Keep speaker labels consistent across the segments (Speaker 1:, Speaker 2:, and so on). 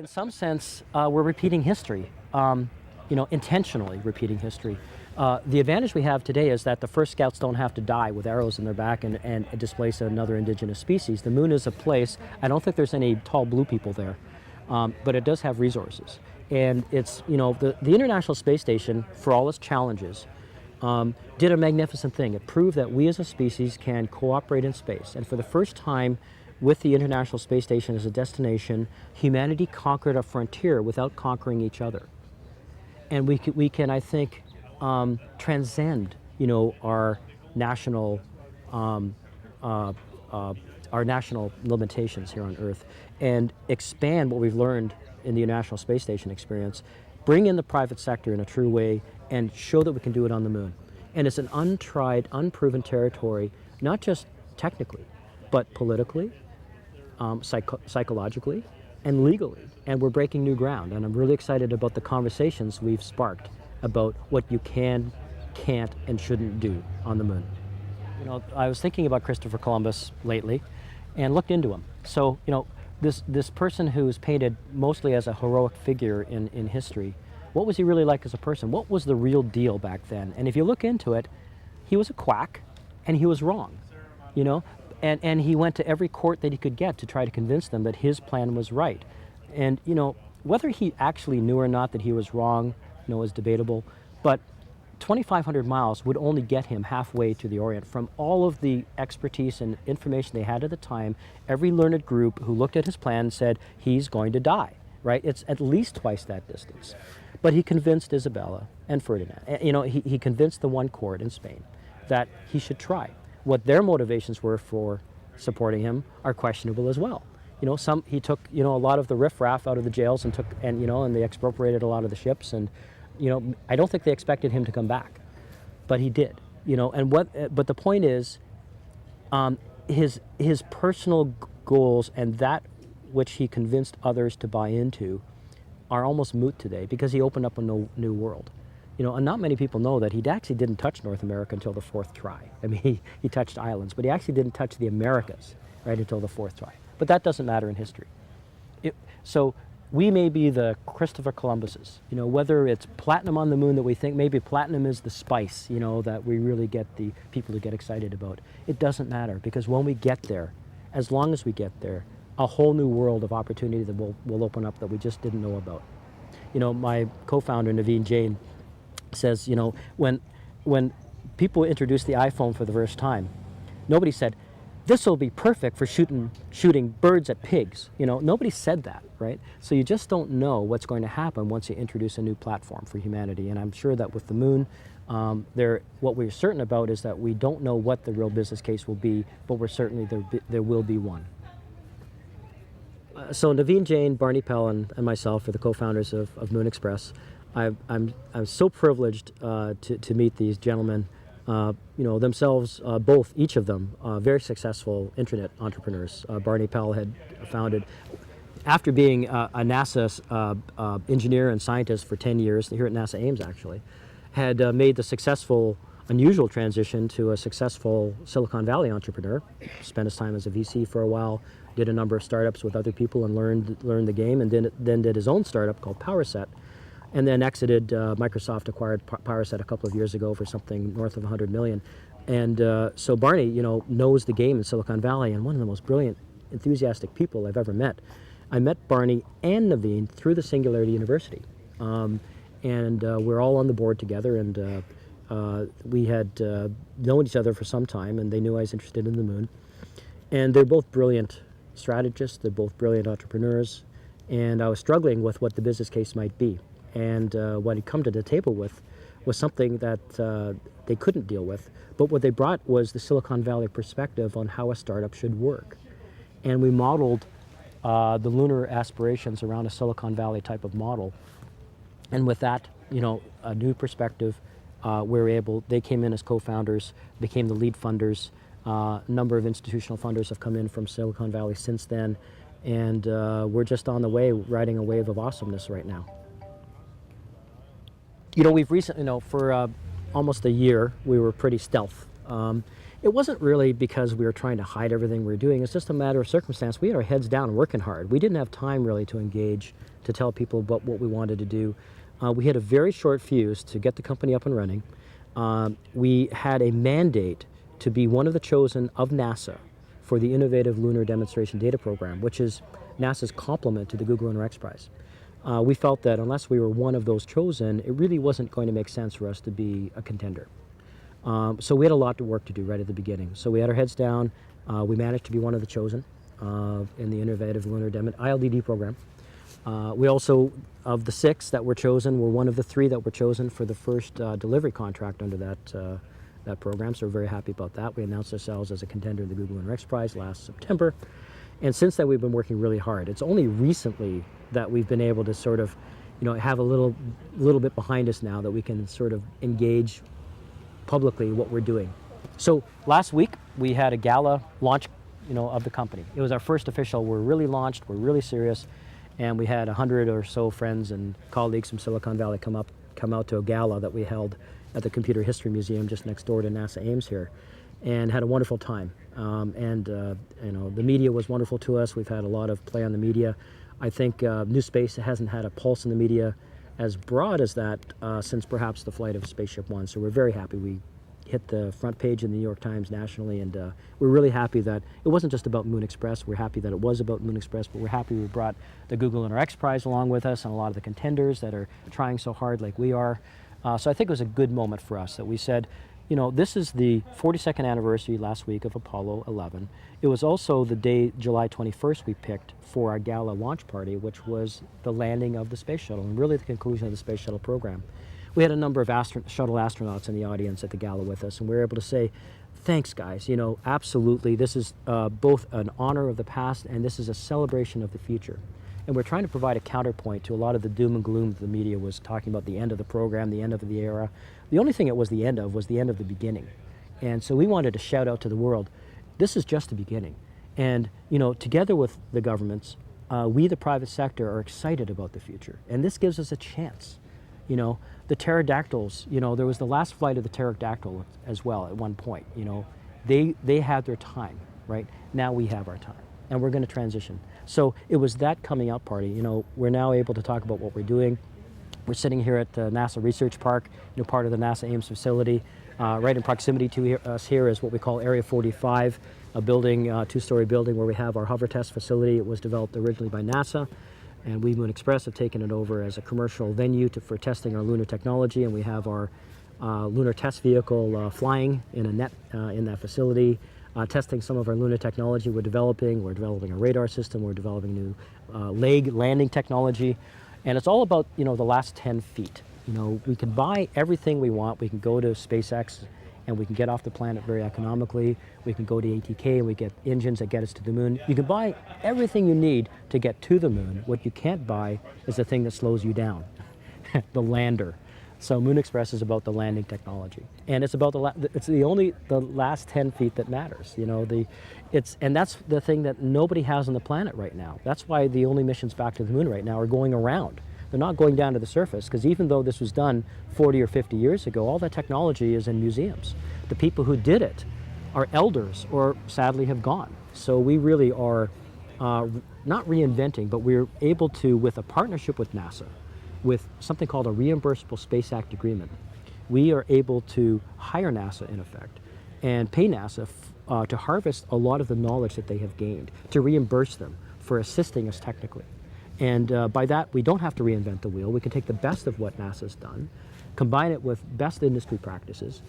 Speaker 1: In some sense, we're repeating history, intentionally repeating history. The advantage we have today is that the first scouts don't have to die with arrows in their back and displace another indigenous species. The moon is a place, I don't think there's any tall blue people there, but it does have resources. And it's, the International Space Station, for all its challenges, did a magnificent thing. It proved that we as a species can cooperate in space. And for the first time, with the International Space Station as a destination, humanity conquered a frontier without conquering each other. And we can, I think, transcend, our national limitations here on Earth, and expand what we've learned in the International Space Station experience, bring in the private sector in a true way, and show that we can do it on the moon. And it's an untried, unproven territory, not just technically, but politically, psychologically, and legally. And we're breaking new ground. And I'm really excited about the conversations we've sparked about what you can, can't, and shouldn't do on the moon. I was thinking about Christopher Columbus lately and looked into him. So, this person who's painted mostly as a heroic figure in history, what was he really like as a person? What was the real deal back then? And if you look into it, he was a quack and he was wrong, And he went to every court that he could get to try to convince them that his plan was right. And, whether he actually knew or not that he was wrong, is debatable. But 2,500 miles would only get him halfway to the Orient. From all of the expertise and information they had at the time, every learned group who looked at his plan said, he's going to die, right? It's at least twice that distance. But he convinced Isabella and Ferdinand. He convinced the one court in Spain that he should try. What their motivations were for supporting him are questionable as well. He took, a lot of the riffraff out of the jails and they expropriated a lot of the ships, and, I don't think they expected him to come back, but he did, but the point is, his personal goals and that which he convinced others to buy into are almost moot today because he opened up a new world. And not many people know that he actually didn't touch North America until the fourth try. I mean, he touched islands, but he actually didn't touch the Americas, right, until the fourth try. But that doesn't matter in history. So we may be the Christopher Columbuses, whether it's platinum on the moon that we think, maybe platinum is the spice, that we really get the people to get excited about. It doesn't matter, because when we get there, as long as we get there, a whole new world of opportunity that will open up that we just didn't know about. My co-founder, Naveen Jain, says, when people introduced the iPhone for the first time, nobody said, this will be perfect for shooting birds at pigs. Nobody said that, right? So you just don't know what's going to happen once you introduce a new platform for humanity. And I'm sure that with the moon, what we're certain about is that we don't know what the real business case will be, but we're certainly there will be one. So Naveen Jain, Barney Pell, and myself are the co-founders of Moon Express. I'm so privileged to meet these gentlemen. Themselves, each of them, very successful internet entrepreneurs. Barney Pell had founded, after being a NASA engineer and scientist for 10 years, here at NASA Ames actually, had made the successful, unusual transition to a successful Silicon Valley entrepreneur. Spent his time as a VC for a while, did a number of startups with other people and learned the game, and then did his own startup called PowerSet. And then exited. Microsoft acquired PowerSet a couple of years ago for something north of 100 million. And so Barney, knows the game in Silicon Valley, and one of the most brilliant, enthusiastic people I've ever met. I met Barney and Naveen through the Singularity University. We're all on the board together, and we had known each other for some time, and they knew I was interested in the moon. And they're both brilliant strategists, they're both brilliant entrepreneurs, and I was struggling with what the business case might be. And what he'd come to the table with was something that they couldn't deal with. But what they brought was the Silicon Valley perspective on how a startup should work. And we modeled the lunar aspirations around a Silicon Valley type of model. And with that, a new perspective, they came in as co-founders, became the lead funders. A number of institutional funders have come in from Silicon Valley since then. And we're just on the way, riding a wave of awesomeness right now. We've recently, for almost a year, we were pretty stealth. It wasn't really because we were trying to hide everything we were doing. It's just a matter of circumstance. We had our heads down working hard. We didn't have time really to engage to tell people about what we wanted to do. We had a very short fuse to get the company up and running. We had a mandate to be one of the chosen of NASA for the Innovative Lunar Demonstration Data Program, which is NASA's complement to the Google Lunar X Prize. We felt that unless we were one of those chosen, it really wasn't going to make sense for us to be a contender. So we had a lot of work to do right at the beginning. So we had our heads down. We managed to be one of the chosen in the Innovative Lunar ILDD program. We also, of the 6 that were chosen, were one of the 3 that were chosen for the first delivery contract under that program. So we're very happy about that. We announced ourselves as a contender in the Google Lunar X Prize last September. And since then, we've been working really hard. It's only recently that we've been able to sort of, have a little bit behind us now that we can sort of engage publicly what we're doing. So last week we had a gala launch, of the company. It was our first official. We're really launched. We're really serious, and we had 100 or so friends and colleagues from Silicon Valley come out to a gala that we held at the Computer History Museum just next door to NASA Ames here, and had a wonderful time. The media was wonderful to us. We've had a lot of play on the media. I think NewSpace hasn't had a pulse in the media as broad as that since perhaps the flight of Spaceship One. So we're very happy we hit the front page in the New York Times nationally, and we're really happy that it wasn't just about Moon Express. We're happy that it was about Moon Express, but we're happy we brought the Google Lunar X Prize along with us and a lot of the contenders that are trying so hard like we are. So I think it was a good moment for us that we said, this is the 42nd anniversary last week of Apollo 11. It was also the day, July 21st, we picked for our gala launch party, which was the landing of the space shuttle and really the conclusion of the space shuttle program. We had a number of shuttle astronauts in the audience at the gala with us, and we were able to say, thanks, guys. Absolutely, this is both an honor of the past and this is a celebration of the future. And we're trying to provide a counterpoint to a lot of the doom and gloom that the media was talking about, the end of the program, the end of the era. The only thing it was the end of the beginning. And so we wanted to shout out to the world, this is just the beginning. And, together with the governments, we, the private sector, are excited about the future. And this gives us a chance. The pterodactyls, there was the last flight of the pterodactyl as well at one point. They had their time, right? Now we have our time, and we're going to transition. So it was that coming out party. We're now able to talk about what we're doing. We're sitting here at NASA Research Park, part of the NASA Ames facility. Right in proximity to us here is what we call Area 45, a building, 2-story building where we have our hover test facility. It was developed originally by NASA, and we, Moon Express, have taken it over as a commercial venue for testing our lunar technology, and we have our lunar test vehicle flying in a net in that facility, testing some of our lunar technology we're developing. We're developing a radar system. We're developing new leg landing technology, and it's all about, the last 10 feet. We can buy everything we want. We can go to SpaceX and we can get off the planet very economically. We can go to ATK and we get engines that get us to the moon. You can buy everything you need to get to the moon. What you can't buy is the thing that slows you down, the lander. So Moon Express is about the landing technology, and it's about the last 10 feet that matters. And that's the thing that nobody has on the planet right now. That's why the only missions back to the moon right now are going around. They're not going down to the surface, because even though this was done 40 or 50 years ago, all that technology is in museums. The people who did it are elders or sadly have gone. So we really are not reinventing, but we're able to, with a partnership with NASA, with something called a Reimbursable Space Act Agreement, we are able to hire NASA, in effect, and pay NASA to harvest a lot of the knowledge that they have gained, to reimburse them for assisting us technically. And by that, we don't have to reinvent the wheel. We can take the best of what NASA's done, combine it with best industry practices,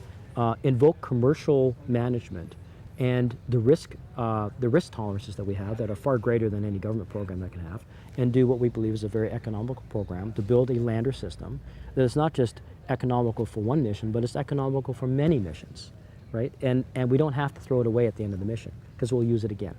Speaker 1: invoke commercial management, and the risk tolerances that we have that are far greater than any government program that can have, and do what we believe is a very economical program to build a lander system that is not just economical for one mission, but it's economical for many missions, right? And we don't have to throw it away at the end of the mission, because we'll use it again.